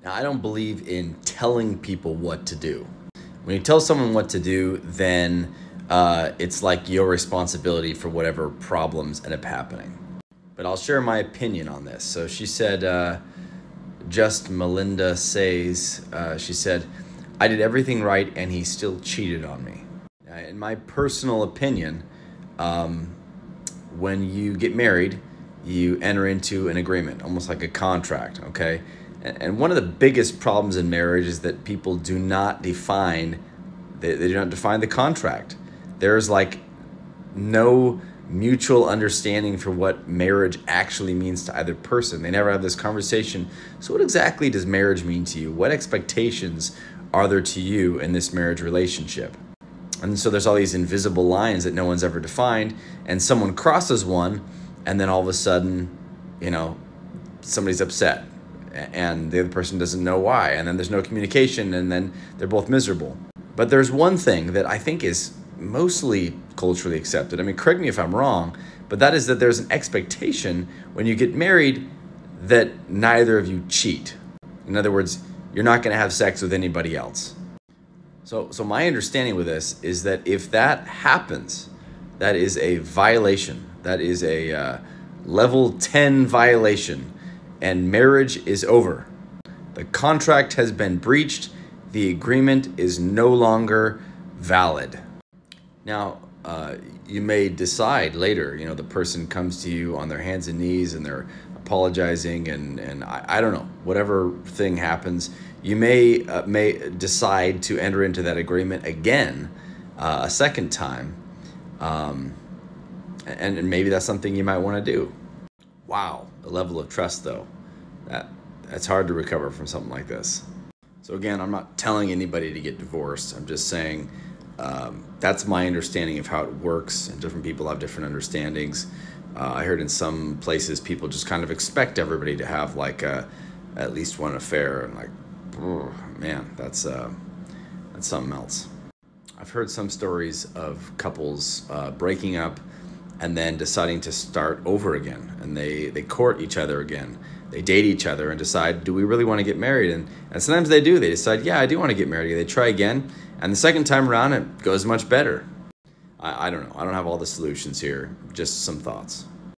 Now, I don't believe in telling people what to do. When you tell someone what to do, then it's like your responsibility for whatever problems end up happening. But I'll share my opinion on this. So she said, just Melinda says, she said, I did everything right and he still cheated on me. In my personal opinion, when you get married, you enter into an agreement, almost like a contract, okay? And one of the biggest problems in marriage is that people do not define, they do not define the contract. There's like no mutual understanding for what marriage actually means to either person. They never have this conversation. So what exactly does marriage mean to you? What expectations are there to you in this marriage relationship? And so there's all these invisible lines that no one's ever defined, and someone crosses one, and then all of a sudden, you know, somebody's upset and the other person doesn't know why, and then there's no communication, and then they're both miserable. But there's one thing that I think is mostly culturally accepted. I mean, correct me if I'm wrong, but that is that there's an expectation when you get married that neither of you cheat. In other words, you're not going to have sex with anybody else. So my understanding with this is that if that happens, that is a violation. That is a level 10 violation, and marriage is over. The contract has been breached. The agreement is no longer valid. Now, you may decide later, you know, the person comes to you on their hands and knees and they're apologizing, and I don't know, whatever thing happens, you may decide to enter into that agreement again a second time, and maybe that's something you might want to do. Wow, the level of trust though, that's hard to recover from something like this. So again, I'm not telling anybody to get divorced. I'm just saying that's my understanding of how it works, and different people have different understandings. I heard in some places people just kind of expect everybody to have like at least one affair, and like, oh, man, that's something else. I've heard some stories of couples breaking up and then deciding to start over again, and they court each other again. They date each other and decide, do we really want to get married? And sometimes they do. They decide, yeah, I do want to get married. They try again, and the second time around, it goes much better. I don't know. I don't have all the solutions here, just some thoughts.